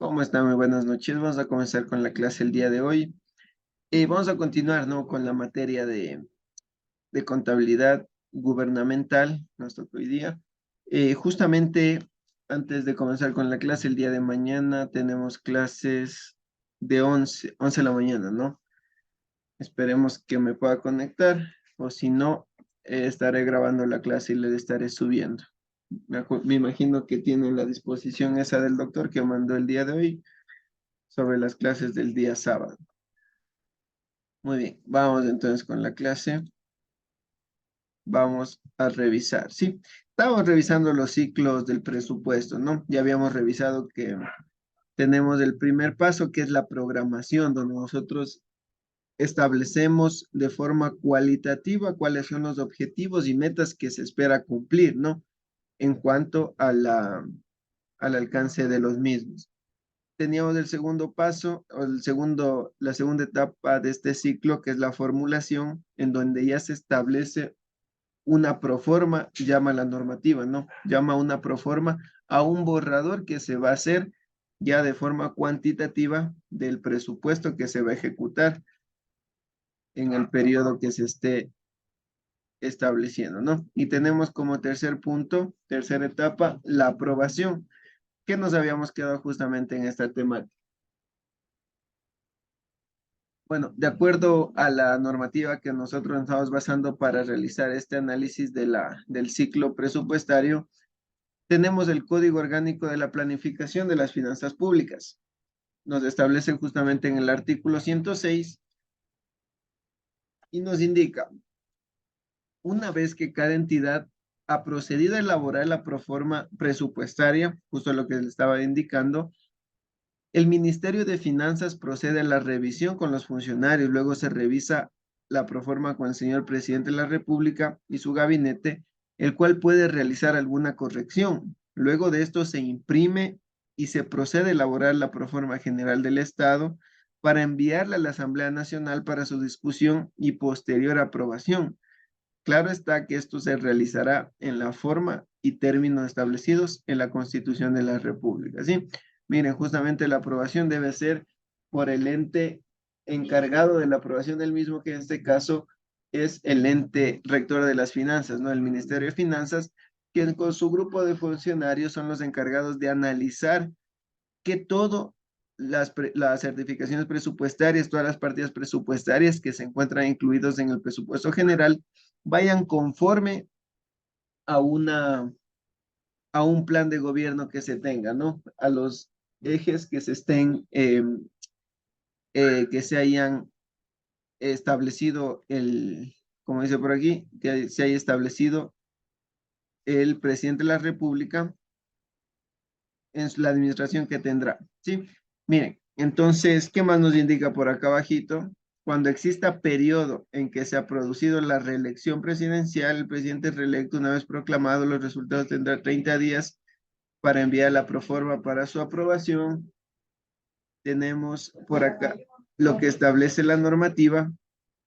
¿Cómo están? Muy buenas noches. Vamos a comenzar con la clase el día de hoy. Vamos a continuar, ¿no? Con la materia de contabilidad gubernamental, nos tocó hoy día. Justamente antes de comenzar con la clase, el día de mañana tenemos clases de 11 de la mañana, ¿no? Esperemos que me pueda conectar, o si no, estaré grabando la clase y le estaré subiendo. Me imagino que tiene la disposición esa del doctor que mandó el día de hoy sobre las clases del día sábado. Muy bien, vamos entonces con la clase. Vamos a revisar, ¿sí? Estamos revisando los ciclos del presupuesto, ¿no? Ya habíamos revisado que tenemos el primer paso, que es la programación, donde nosotros establecemos de forma cualitativa cuáles son los objetivos y metas que se espera cumplir, ¿no? En cuanto a al alcance de los mismos. Teníamos el segundo paso, o la segunda etapa de este ciclo, que es la formulación, en donde ya se establece una proforma, llama la normativa, ¿no? Llama una proforma a un borrador que se va a hacer ya de forma cuantitativa del presupuesto que se va a ejecutar en el periodo que se esté estableciendo, ¿no? Y tenemos como tercer punto, tercera etapa, la aprobación, que nos habíamos quedado justamente en esta temática. Bueno, de acuerdo a la normativa que nosotros nos estamos basando para realizar este análisis del ciclo presupuestario, tenemos el Código Orgánico de la Planificación de las Finanzas Públicas. Nos establece justamente en el artículo 106 y nos indica, una vez que cada entidad ha procedido a elaborar la proforma presupuestaria, justo lo que le estaba indicando, el Ministerio de Finanzas procede a la revisión con los funcionarios, luego se revisa la proforma con el señor presidente de la República y su gabinete, el cual puede realizar alguna corrección. Luego de esto se imprime y se procede a elaborar la proforma general del Estado para enviarla a la Asamblea Nacional para su discusión y posterior aprobación. Claro está que esto se realizará en la forma y términos establecidos en la Constitución de la República, ¿sí? Miren, justamente la aprobación debe ser por el ente encargado de la aprobación del mismo, que en este caso es el ente rector de las finanzas, ¿no? El Ministerio de Finanzas, que con su grupo de funcionarios son los encargados de analizar que todo las certificaciones presupuestarias, todas las partidas presupuestarias que se encuentran incluidos en el presupuesto general, vayan conforme a a un plan de gobierno que se tenga, ¿no? A los ejes que se estén, que se hayan establecido como dice por aquí, que se haya establecido el presidente de la República en la administración que tendrá, ¿sí? Miren, entonces, ¿qué más nos indica por acá abajito? Cuando exista periodo en que se ha producido la reelección presidencial, el presidente reelecto, una vez proclamado los resultados, tendrá 30 días para enviar la proforma para su aprobación. Tenemos por acá lo que establece la normativa,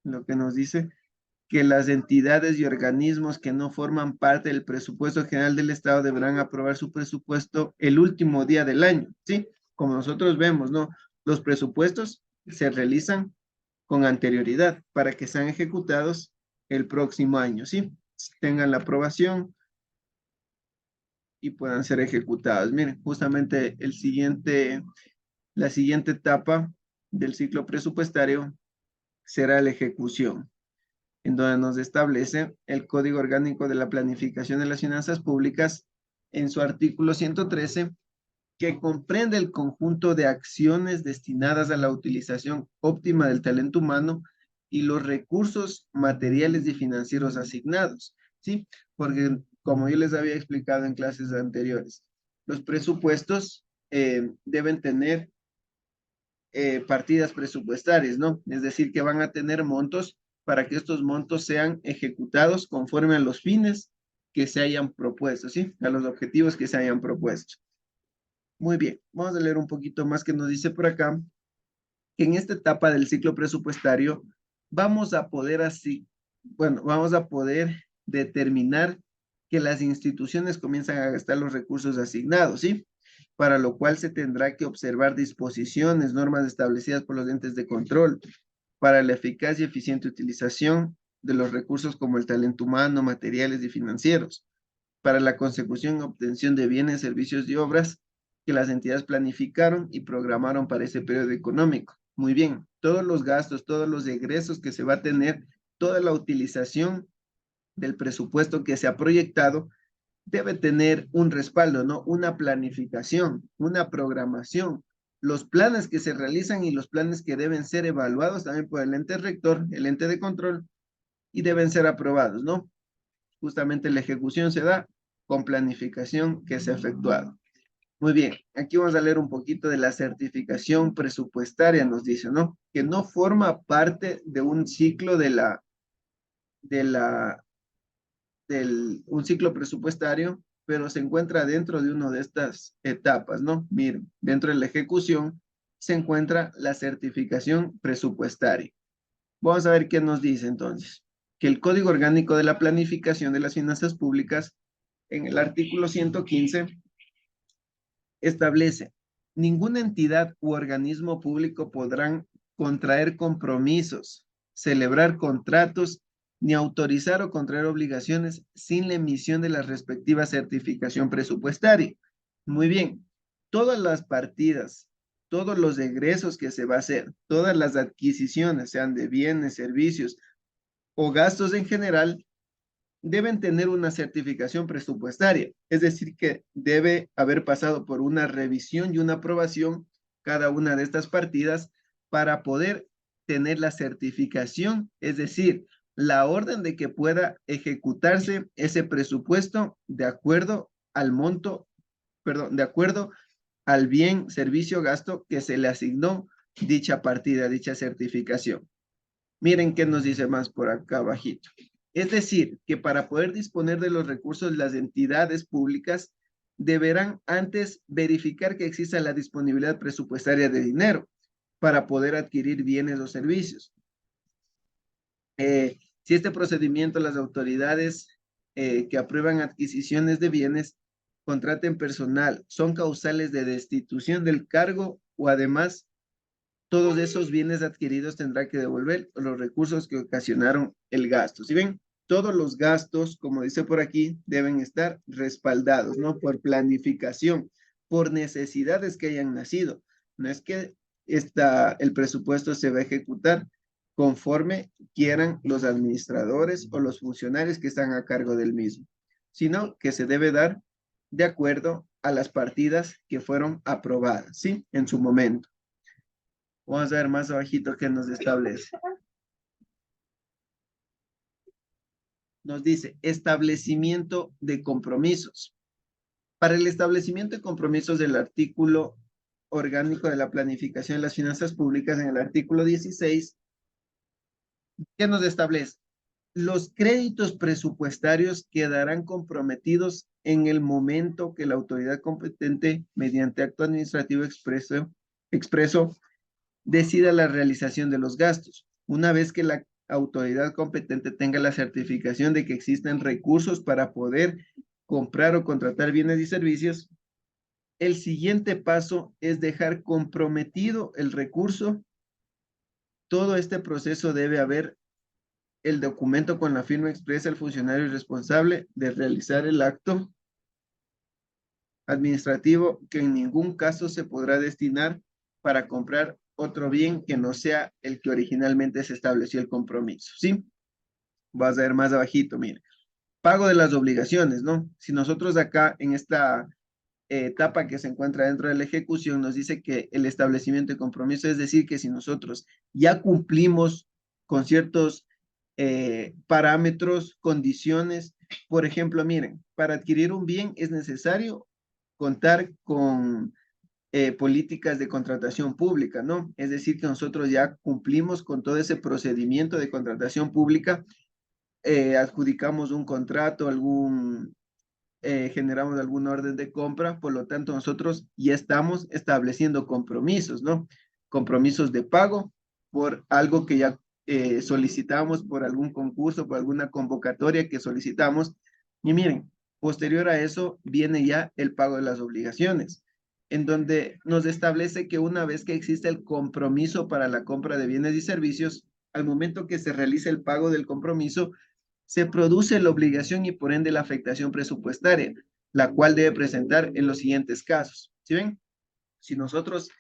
lo que nos dice que las entidades y organismos que no forman parte del presupuesto general del Estado deberán aprobar su presupuesto el último día del año, ¿sí? Como nosotros vemos, ¿no? Los presupuestos se realizan con anterioridad para que sean ejecutados el próximo año, ¿sí? Tengan la aprobación y puedan ser ejecutados. Miren, justamente la siguiente etapa del ciclo presupuestario será la ejecución, en donde nos establece el Código Orgánico de la Planificación de las Finanzas Públicas en su artículo 113, que comprende el conjunto de acciones destinadas a la utilización óptima del talento humano y los recursos materiales y financieros asignados, ¿sí? Porque, como yo les había explicado en clases anteriores, los presupuestos deben tener partidas presupuestarias, ¿no? Es decir, que van a tener montos para que estos montos sean ejecutados conforme a los fines que se hayan propuesto, ¿sí? A los objetivos que se hayan propuesto. Muy bien, vamos a leer un poquito más que nos dice por acá, que en esta etapa del ciclo presupuestario vamos a poder vamos a poder determinar que las instituciones comienzan a gastar los recursos asignados, ¿sí? para lo cual se tendrá que observar disposiciones, normas establecidas por los entes de control para la eficaz y eficiente utilización de los recursos como el talento humano, materiales y financieros, para la consecución y obtención de bienes, servicios y obras que las entidades planificaron y programaron para ese periodo económico. Muy bien, todos los gastos, todos los egresos que se va a tener, toda la utilización del presupuesto que se ha proyectado debe tener un respaldo, ¿no? Una planificación, una programación, los planes que se realizan y los planes que deben ser evaluados también por el ente rector, el ente de control, y deben ser aprobados, ¿no? Justamente la ejecución se da con planificación que se ha efectuado. Muy bien, aquí vamos a leer un poquito de la certificación presupuestaria, nos dice, ¿no? Que no forma parte de un ciclo de la, un ciclo presupuestario, pero se encuentra dentro de una de estas etapas, ¿no? Miren, dentro de la ejecución se encuentra la certificación presupuestaria. Vamos a ver qué nos dice entonces. Que el Código Orgánico de la Planificación de las Finanzas Públicas, en el artículo 115, establece: ninguna entidad u organismo público podrán contraer compromisos, celebrar contratos, ni autorizar o contraer obligaciones sin la emisión de la respectiva certificación presupuestaria. Muy bien, todas las partidas, todos los egresos que se va a hacer, todas las adquisiciones, sean de bienes, servicios o gastos en general, deben tener una certificación presupuestaria, es decir, que debe haber pasado por una revisión y una aprobación cada una de estas partidas para poder tener la certificación, es decir, la orden de que pueda ejecutarse ese presupuesto de acuerdo al monto, perdón, de acuerdo al bien, servicio, gasto que se le asignó dicha partida, dicha certificación. Miren qué nos dice más por acá abajito. Es decir, que para poder disponer de los recursos, las entidades públicas deberán antes verificar que exista la disponibilidad presupuestaria de dinero para poder adquirir bienes o servicios. Si este procedimiento, las autoridades que aprueban adquisiciones de bienes, contraten personal, son causales de destitución del cargo o además todos esos bienes adquiridos tendrá que devolver los recursos que ocasionaron el gasto. ¿Sí ven? Todos los gastos, como dice por aquí, deben estar respaldados, ¿no? Por planificación, por necesidades que hayan nacido. No es que el presupuesto se va a ejecutar conforme quieran los administradores o los funcionarios que están a cargo del mismo, sino que se debe dar de acuerdo a las partidas que fueron aprobadas, ¿sí? En su momento. Vamos a ver más abajito que nos establece. Nos dice establecimiento de compromisos. Para el establecimiento de compromisos del artículo orgánico de la planificación de las finanzas públicas, en el artículo 16, ¿qué nos establece? Los créditos presupuestarios quedarán comprometidos en el momento que la autoridad competente, mediante acto administrativo expreso decida la realización de los gastos. Una vez que la autoridad competente tenga la certificación de que existen recursos para poder comprar o contratar bienes y servicios, el siguiente paso es dejar comprometido el recurso. Todo este proceso debe haber el documento con la firma expresa del funcionario responsable de realizar el acto administrativo, que en ningún caso se podrá destinar para comprar otro bien que no sea el que originalmente se estableció el compromiso, ¿sí? Vas a ver más abajito, mire. Pago de las obligaciones, ¿no? Si nosotros acá en esta etapa que se encuentra dentro de la ejecución nos dice que el establecimiento de compromiso, es decir, que si nosotros ya cumplimos con ciertos parámetros, condiciones, por ejemplo, miren, para adquirir un bien es necesario contar con políticas de contratación pública, ¿no? Es decir, que nosotros ya cumplimos con todo ese procedimiento de contratación pública, adjudicamos un contrato, generamos algún orden de compra, por lo tanto nosotros ya estamos estableciendo compromisos, ¿no? Compromisos de pago por algo que ya solicitamos, por algún concurso, por alguna convocatoria que solicitamos. Y miren, posterior a eso viene ya el pago de las obligaciones. en donde nos establece que una vez que existe el compromiso para la compra de bienes y servicios, al momento que se realice el pago del compromiso, se produce la obligación y por ende la afectación presupuestaria, la cual debe presentar en los siguientes casos. ¿Sí ven? Si nosotros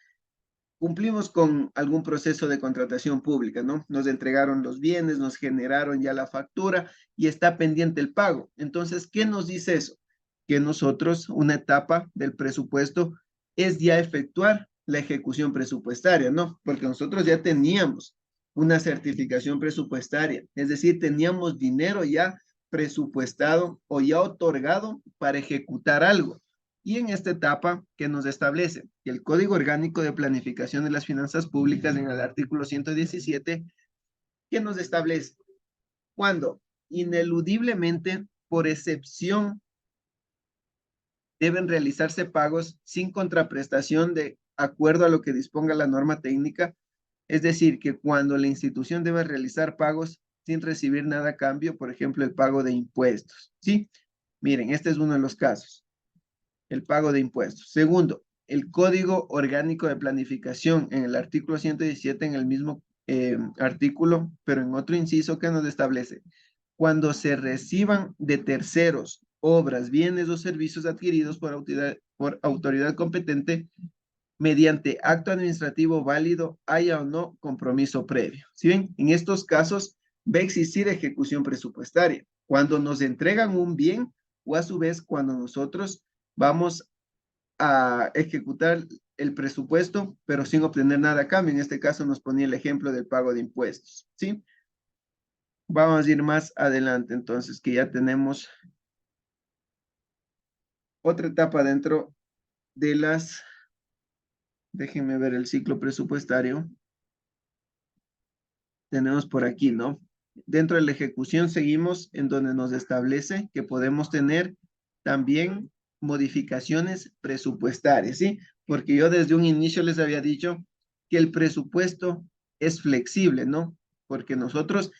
cumplimos con algún proceso de contratación pública, ¿no? Nos entregaron los bienes, nos generaron ya la factura y está pendiente el pago. Entonces, ¿qué nos dice eso? Que nosotros, una etapa del presupuesto es ya efectuar la ejecución presupuestaria, ¿no? Porque nosotros ya teníamos una certificación presupuestaria, es decir, teníamos dinero ya presupuestado o ya otorgado para ejecutar algo. Y en esta etapa que nos establece que el Código Orgánico de Planificación de las Finanzas Públicas en el artículo 117, que nos establece cuando ineludiblemente, por excepción, deben realizarse pagos sin contraprestación de acuerdo a lo que disponga la norma técnica, es decir, que cuando la institución debe realizar pagos sin recibir nada a cambio, por ejemplo, el pago de impuestos, ¿sí? Miren, este es uno de los casos. El pago de impuestos. Segundo, el Código Orgánico de Planificación en el artículo 117, en el mismo artículo, pero en otro inciso que nos establece, cuando se reciban de terceros obras, bienes o servicios adquiridos por autoridad competente mediante acto administrativo válido, haya o no compromiso previo. ¿Sí ven? En estos casos va a existir ejecución presupuestaria. Cuando nos entregan un bien o a su vez cuando nosotros vamos a ejecutar el presupuesto, pero sin obtener nada a cambio. En este caso nos ponía el ejemplo del pago de impuestos, ¿sí? Vamos a ir más adelante, entonces, que ya tenemos otra etapa dentro de las, déjenme ver el ciclo presupuestario. Tenemos por aquí, ¿no? Dentro de la ejecución seguimos en donde nos establece que podemos tener también modificaciones presupuestarias, ¿sí? Porque yo desde un inicio les había dicho que el presupuesto es flexible, ¿no? Porque nosotros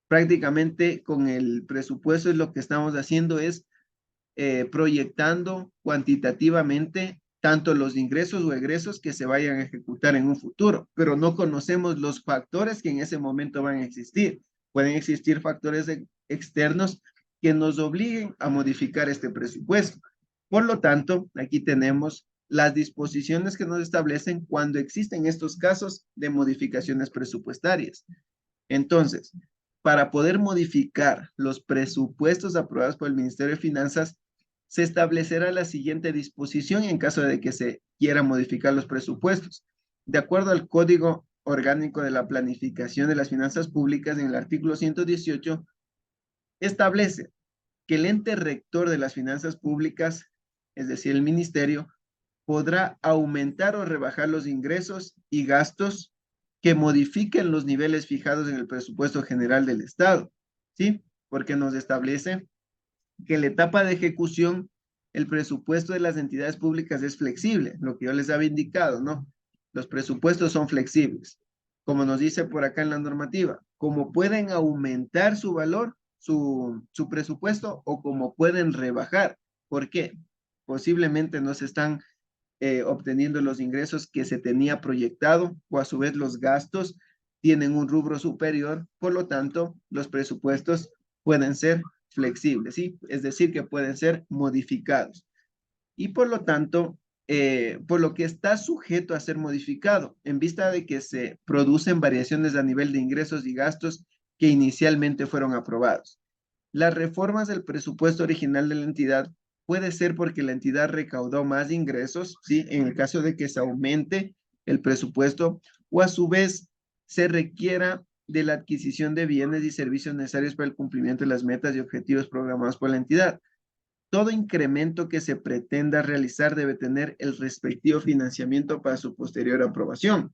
prácticamente con el presupuesto es lo que estamos haciendo es proyectando cuantitativamente tanto los ingresos o egresos que se vayan a ejecutar en un futuro, pero no conocemos los factores que en ese momento van a existir. Pueden existir factores externos que nos obliguen a modificar este presupuesto. Por lo tanto, aquí tenemos las disposiciones que nos establecen cuando existen estos casos de modificaciones presupuestarias. Entonces, para poder modificar los presupuestos aprobados por el Ministerio de Finanzas, se establecerá la siguiente disposición en caso de que se quiera modificar los presupuestos. De acuerdo al Código Orgánico de la Planificación de las Finanzas Públicas, en el artículo 118, establece que el ente rector de las finanzas públicas, es decir, el ministerio, podrá aumentar o rebajar los ingresos y gastos que modifiquen los niveles fijados en el presupuesto general del Estado, ¿sí? Porque nos establece que en la etapa de ejecución el presupuesto de las entidades públicas es flexible, lo que yo les había indicado, ¿no? Los presupuestos son flexibles, como nos dice por acá en la normativa, como pueden aumentar su valor, su presupuesto, o como pueden rebajar. ¿Por qué? Posiblemente no se están obteniendo los ingresos que se tenía proyectado o a su vez los gastos tienen un rubro superior, por lo tanto, los presupuestos pueden ser flexibles, ¿sí? Es decir, que pueden ser modificados. Y por lo tanto, por lo que está sujeto a ser modificado, en vista de que se producen variaciones a nivel de ingresos y gastos que inicialmente fueron aprobados. Las reformas del presupuesto original de la entidad puede ser porque la entidad recaudó más ingresos, ¿sí? En el caso de que se aumente el presupuesto, o a su vez se requiera de la adquisición de bienes y servicios necesarios para el cumplimiento de las metas y objetivos programados por la entidad. Todo incremento que se pretenda realizar debe tener el respectivo financiamiento para su posterior aprobación.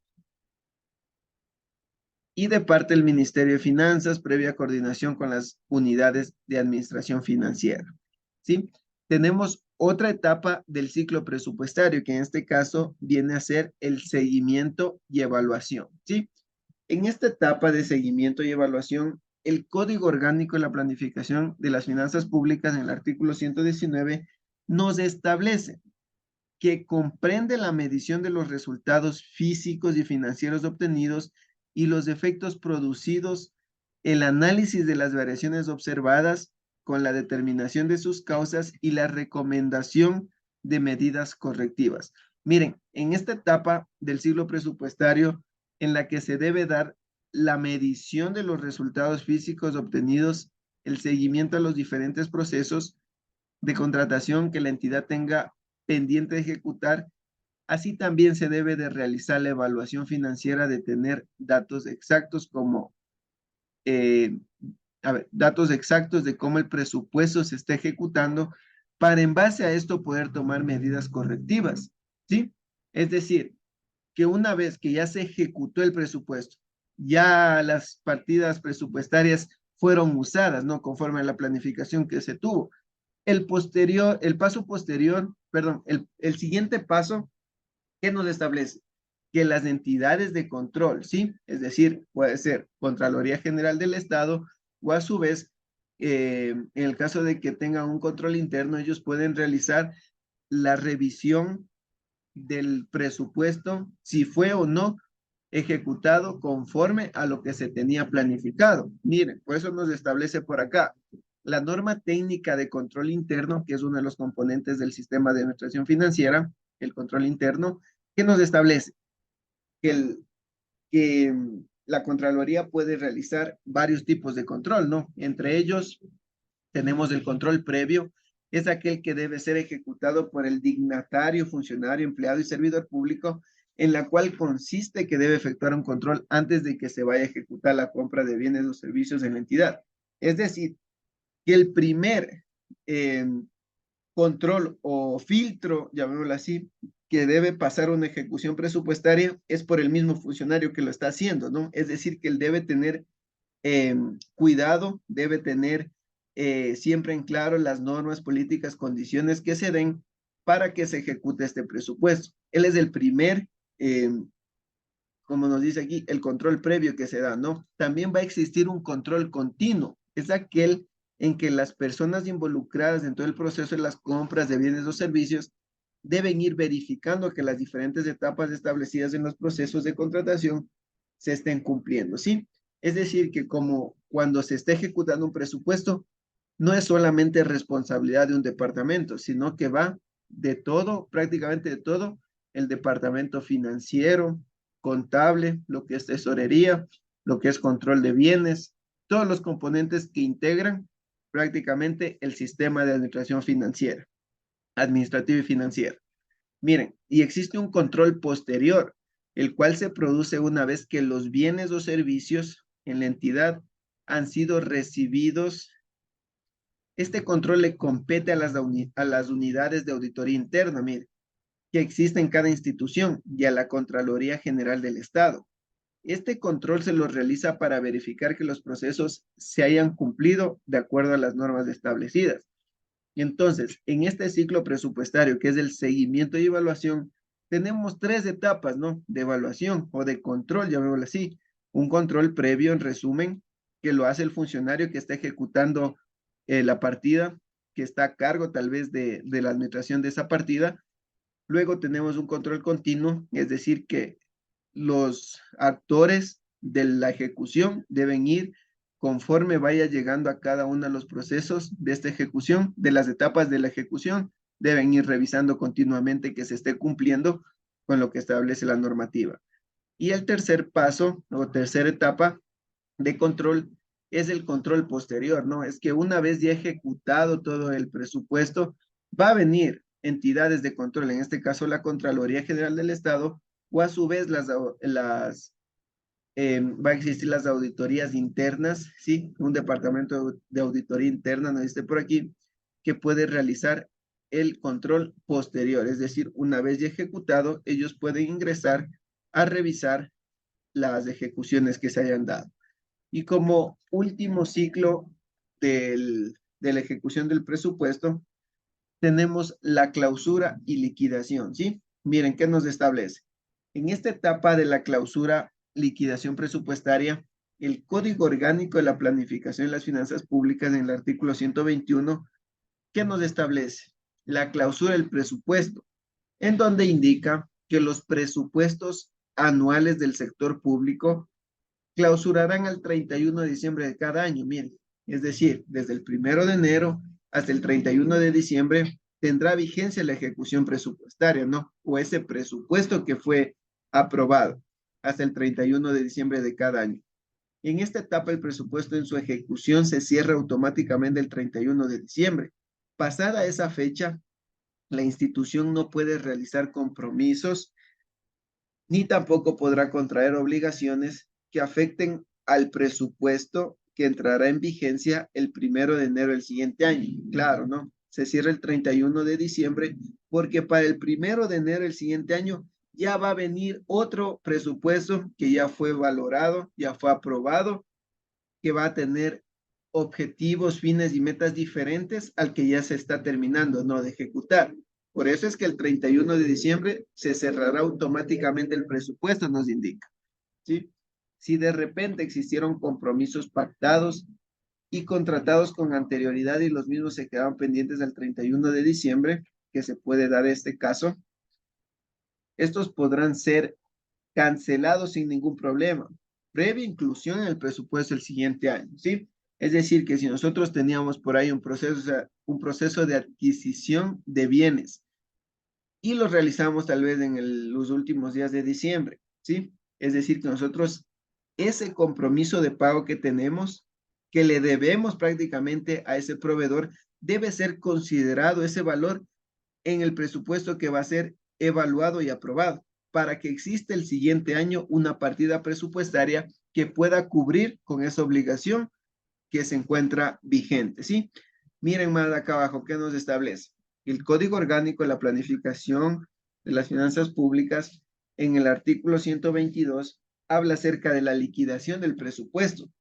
Y de parte del Ministerio de Finanzas, previa coordinación con las unidades de administración financiera. ¿Sí? Tenemos otra etapa del ciclo presupuestario, que en este caso viene a ser el seguimiento y evaluación. ¿Sí? En esta etapa de seguimiento y evaluación, el Código Orgánico de la Planificación de las Finanzas Públicas, en el artículo 119, nos establece que comprende la medición de los resultados físicos y financieros obtenidos y los efectos producidos, el análisis de las variaciones observadas con la determinación de sus causas y la recomendación de medidas correctivas. Miren, en esta etapa del ciclo presupuestario en la que se debe dar la medición de los resultados físicos obtenidos, el seguimiento a los diferentes procesos de contratación que la entidad tenga pendiente de ejecutar. Así también se debe de realizar la evaluación financiera de tener datos exactos como, datos exactos de cómo el presupuesto se está ejecutando para en base a esto poder tomar medidas correctivas, ¿sí? Es decir, que una vez que ya se ejecutó el presupuesto, ya las partidas presupuestarias fueron usadas, ¿no? Conforme a la planificación que se tuvo. El paso posterior, perdón, el siguiente paso, ¿qué nos establece? Que las entidades de control, ¿sí? Es decir, puede ser Contraloría General del Estado o a su vez, en el caso de que tengan un control interno, ellos pueden realizar la revisión del presupuesto, si fue o no ejecutado conforme a lo que se tenía planificado. Miren, por eso nos establece por acá la norma técnica de control interno, que es uno de los componentes del sistema de administración financiera, el control interno, que nos establece que la Contraloría puede realizar varios tipos de control, ¿no? Entre ellos tenemos el control previo, es aquel que debe ser ejecutado por el dignatario, funcionario, empleado y servidor público, en la cual consiste que debe efectuar un control antes de que se vaya a ejecutar la compra de bienes o servicios en la entidad. Es decir, que el primer control o filtro, llamémoslo así, que debe pasar una ejecución presupuestaria es por el mismo funcionario que lo está haciendo, ¿no? Es decir, que él debe tener cuidado, debe tener siempre en claro las normas, políticas, condiciones que se den para que se ejecute este presupuesto. Él es el primer, como nos dice aquí, el control previo que se da, ¿no? También va a existir un control continuo, es aquel en que las personas involucradas en todo el proceso de las compras de bienes o servicios deben ir verificando que las diferentes etapas establecidas en los procesos de contratación se estén cumpliendo, ¿sí? Es decir, que como cuando se está ejecutando un presupuesto, no es solamente responsabilidad de un departamento, sino que va de todo, prácticamente de todo, el departamento financiero, contable, lo que es tesorería, lo que es control de bienes, todos los componentes que integran prácticamente el sistema de administración financiera, administrativa y financiera. Miren, y existe un control posterior, el cual se produce una vez que los bienes o servicios en la entidad han sido recibidos. Este control le compete a las unidades de auditoría interna, mire, que existe en cada institución y a la Contraloría General del Estado. Este control se lo realiza para verificar que los procesos se hayan cumplido de acuerdo a las normas establecidas. Y entonces, en este ciclo presupuestario, que es el seguimiento y evaluación, tenemos tres etapas, ¿no? De evaluación o de control, llamémoslo así. Un control previo, en resumen, que lo hace el funcionario que está ejecutando la partida, que está a cargo tal vez de la administración de esa partida. Luego tenemos un control continuo, es decir, que los actores de la ejecución deben ir conforme vaya llegando a cada uno de los procesos de esta ejecución, de las etapas de la ejecución, deben ir revisando continuamente que se esté cumpliendo con lo que establece la normativa. Y el tercer paso o tercera etapa de control es el control posterior, ¿no? Es que una vez ya ejecutado todo el presupuesto, va a venir entidades de control, en este caso la Contraloría General del Estado, o a su vez va a existir las auditorías internas, ¿sí? Un departamento de auditoría interna, nos dice por aquí, que puede realizar el control posterior, es decir, una vez ya ejecutado, ellos pueden ingresar a revisar las ejecuciones que se hayan dado. Y como último ciclo de la ejecución del presupuesto, tenemos la clausura y liquidación, ¿sí? Miren, ¿qué nos establece? En esta etapa de la clausura, liquidación presupuestaria, el Código Orgánico de la Planificación de las Finanzas Públicas, en el artículo 121, ¿qué nos establece? La clausura del presupuesto en donde indica que los presupuestos anuales del sector público clausurarán al 31 de diciembre de cada año. Miren, es decir, desde el 1 de enero hasta el 31 de diciembre tendrá vigencia la ejecución presupuestaria, ¿no? O ese presupuesto que fue aprobado hasta el 31 de diciembre de cada año. En esta etapa, el presupuesto en su ejecución se cierra automáticamente el 31 de diciembre. Pasada esa fecha, la institución no puede realizar compromisos ni tampoco podrá contraer obligaciones que afecten al presupuesto que entrará en vigencia el 1 de enero del siguiente año. Claro, ¿no? Se cierra el 31 de diciembre porque para el 1 de enero del siguiente año ya va a venir otro presupuesto que ya fue valorado, ya fue aprobado, que va a tener objetivos, fines y metas diferentes al que ya se está terminando, ¿no? De ejecutar. Por eso es que el 31 de diciembre se cerrará automáticamente el presupuesto, nos indica, ¿sí? Si de repente existieron compromisos pactados y contratados con anterioridad y los mismos se quedaron pendientes del 31 de diciembre, que se puede dar este caso, estos podrán ser cancelados sin ningún problema, previa inclusión en el presupuesto del siguiente año, ¿sí? Es decir, que si nosotros teníamos por ahí un proceso de adquisición de bienes y los realizamos tal vez en los últimos días de diciembre, ¿sí? Es decir, que nosotros ese compromiso de pago que tenemos, que le debemos prácticamente a ese proveedor, debe ser considerado ese valor en el presupuesto que va a ser evaluado y aprobado para que exista el siguiente año una partida presupuestaria que pueda cubrir con esa obligación que se encuentra vigente, ¿sí? Miren más acá abajo, ¿qué nos establece? El Código Orgánico de la Planificación de las Finanzas Públicas, en el artículo 122, habla acerca de la liquidación del presupuesto,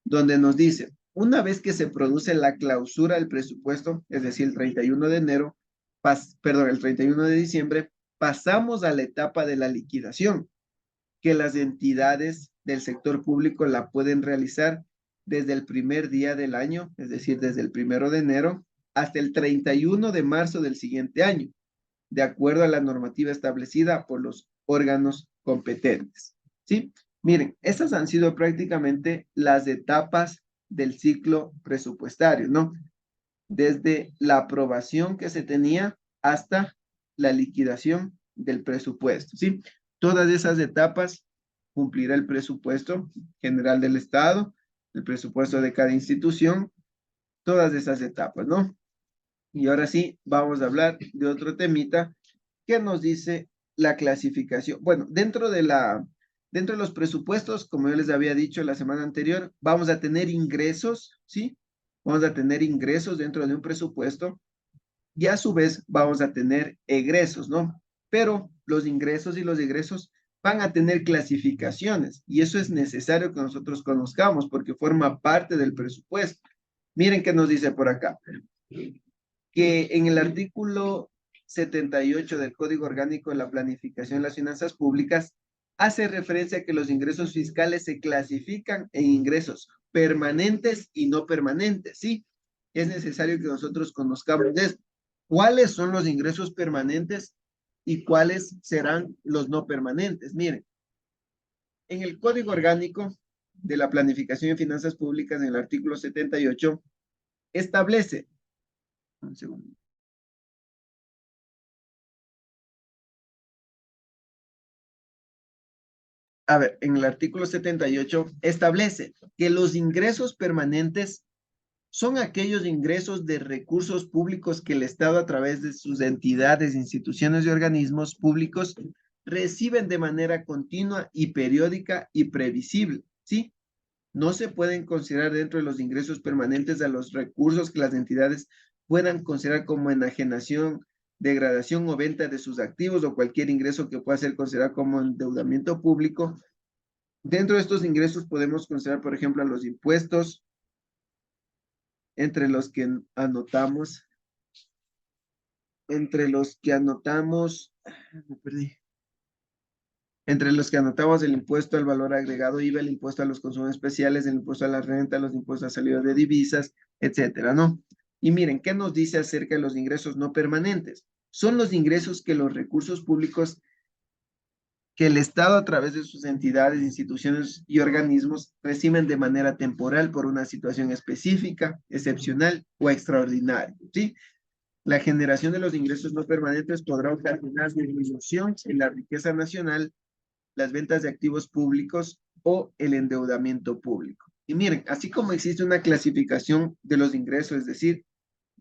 donde nos dice, una vez que se produce la clausura del presupuesto, es decir, el 31 de enero, el 31 de diciembre, pasamos a la etapa de la liquidación, que las entidades del sector público la pueden realizar desde el primer día del año, es decir, desde el 1 de enero, hasta el 31 de marzo del siguiente año, de acuerdo a la normativa establecida por los órganos competentes. ¿Sí? Miren, estas han sido prácticamente las etapas del ciclo presupuestario, ¿no? Desde la aprobación que se tenía hasta la liquidación del presupuesto, ¿sí? Todas esas etapas cumplirá el presupuesto general del Estado, el presupuesto de cada institución, todas esas etapas, ¿no? Y ahora sí, vamos a hablar de otro temita que nos dice la clasificación. Bueno, dentro de los presupuestos, como yo les había dicho la semana anterior, vamos a tener ingresos, ¿sí? Vamos a tener ingresos dentro de un presupuesto y a su vez vamos a tener egresos, ¿no? Pero los ingresos y los egresos van a tener clasificaciones y eso es necesario que nosotros conozcamos porque forma parte del presupuesto. Miren qué nos dice por acá, que en el artículo 78 del Código Orgánico de la Planificación de las Finanzas Públicas hace referencia a que los ingresos fiscales se clasifican en ingresos permanentes y no permanentes, ¿sí? Es necesario que nosotros conozcamos cuáles son los ingresos permanentes y cuáles serán los no permanentes. Miren, en el Código Orgánico de la Planificación de Finanzas Públicas, en el artículo 78, establece, un segundo. A ver, en el artículo 78 establece que los ingresos permanentes son aquellos ingresos de recursos públicos que el Estado a través de sus entidades, instituciones y organismos públicos reciben de manera continua y periódica y previsible, ¿sí? No se pueden considerar dentro de los ingresos permanentes a los recursos que las entidades puedan considerar como enajenación, degradación o venta de sus activos o cualquier ingreso que pueda ser considerado como endeudamiento público. Dentro de estos ingresos podemos considerar, por ejemplo, a los impuestos, entre los que anotamos, entre los que anotamos, me perdí. Entre los que anotamos el impuesto al valor agregado IVA, el impuesto a los consumos especiales, el impuesto a la renta, los impuestos a salida de divisas, etcétera, ¿no? Y miren, ¿qué nos dice acerca de los ingresos no permanentes? son los ingresos que los recursos públicos que el Estado a través de sus entidades, instituciones y organismos reciben de manera temporal por una situación específica, excepcional o extraordinaria, ¿sí? La generación de los ingresos no permanentes podrá ocasionar disminución en la riqueza nacional, las ventas de activos públicos o el endeudamiento público. Y miren, así como existe una clasificación de los ingresos, es decir,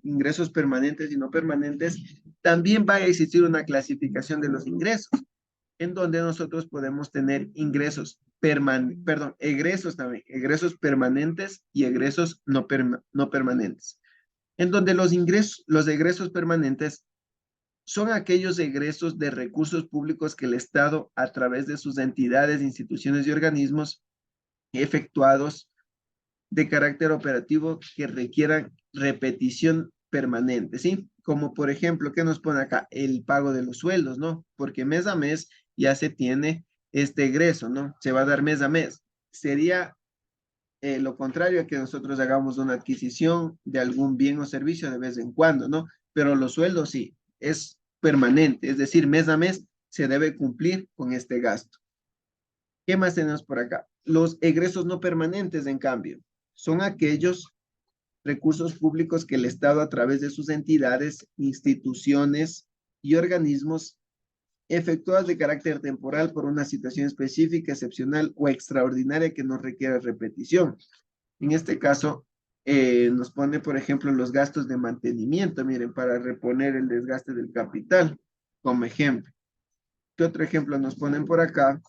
ingresos permanentes y no permanentes, también va a existir una clasificación de los ingresos, en donde nosotros podemos tener ingresos egresos también, egresos permanentes y egresos no permanentes, en donde los egresos permanentes son aquellos egresos de recursos públicos que el Estado, a través de sus entidades, instituciones y organismos efectuados de carácter operativo que requieran repetición permanente, ¿sí? Como por ejemplo, ¿qué nos pone acá? El pago de los sueldos, ¿no? Porque mes a mes ya se tiene este egreso, ¿no? Se va a dar mes a mes. Sería lo contrario a que nosotros hagamos una adquisición de algún bien o servicio de vez en cuando, ¿no? Pero los sueldos sí, es permanente, es decir, mes a mes se debe cumplir con este gasto. ¿Qué más tenemos por acá? Los egresos no permanentes, en cambio, son aquellos recursos públicos que el Estado, a través de sus entidades, instituciones y organismos efectuadas de carácter temporal por una situación específica, excepcional o extraordinaria que no requiera repetición. En este caso, nos pone, por ejemplo, los gastos de mantenimiento, miren, para reponer el desgaste del capital, como ejemplo. ¿Qué otro ejemplo nos ponen por acá?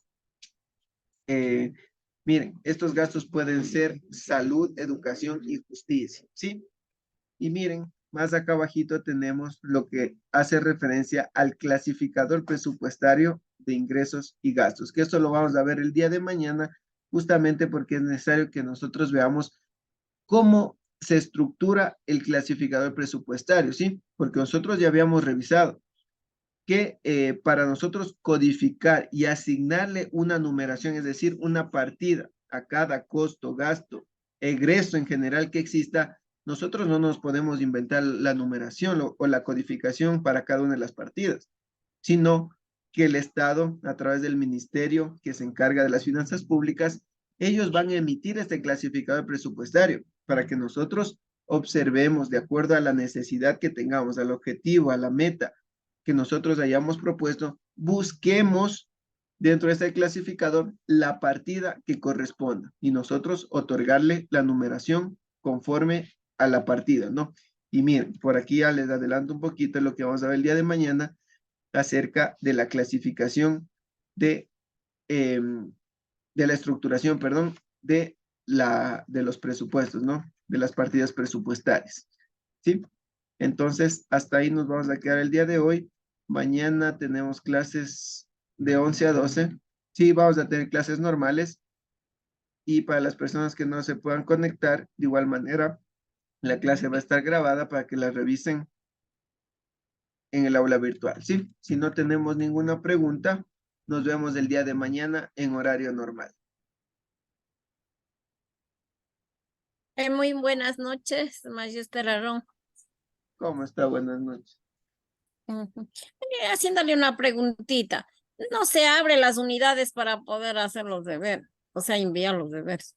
Miren, estos gastos pueden ser salud, educación y justicia, ¿sí? Y miren, más acá abajito tenemos lo que hace referencia al clasificador presupuestario de ingresos y gastos, que esto lo vamos a ver el día de mañana, justamente porque es necesario que nosotros veamos cómo se estructura el clasificador presupuestario, ¿sí? Porque nosotros ya habíamos revisado que para nosotros codificar y asignarle una numeración, es decir, una partida a cada costo, gasto, egreso en general que exista, nosotros no nos podemos inventar la numeración o la codificación para cada una de las partidas, sino que el Estado, a través del ministerio que se encarga de las finanzas públicas, ellos van a emitir este clasificador presupuestario para que nosotros observemos de acuerdo a la necesidad que tengamos, al objetivo, a la meta que nosotros hayamos propuesto, busquemos dentro de este clasificador la partida que corresponda y nosotros otorgarle la numeración conforme a la partida, ¿no? Y miren, por aquí ya les adelanto un poquito lo que vamos a ver el día de mañana acerca de la clasificación de, de la estructuración, perdón, de los presupuestos, ¿no? De las partidas presupuestarias, ¿sí? Entonces, hasta ahí nos vamos a quedar el día de hoy. Mañana tenemos clases de 11 a 12. Sí, vamos a tener clases normales. Y para las personas que no se puedan conectar, de igual manera, la clase va a estar grabada para que la revisen en el aula virtual, ¿sí? Si no tenemos ninguna pregunta, nos vemos el día de mañana en horario normal. Muy buenas noches, Magister Aarón. ¿Cómo está? Buenas noches. Ujú. Haciéndole una preguntita. No se abren las unidades para poder hacer los deberes, o sea, enviar los deberes.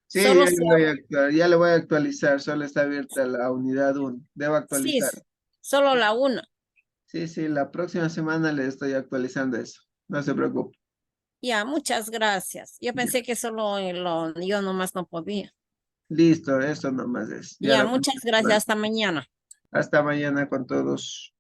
Sí, Solo se ya le voy a actualizar, solo está abierta la unidad 1. Debo sí, actualizar. solo la una. Sí, sí, la próxima semana le estoy actualizando eso. No se preocupe. Ya, muchas gracias. Yo Ya. pensé que solo yo nomás no podía. Listo, eso nomás es. Ya Ya, la muchas gracias. Hasta mañana. hasta mañana con todos.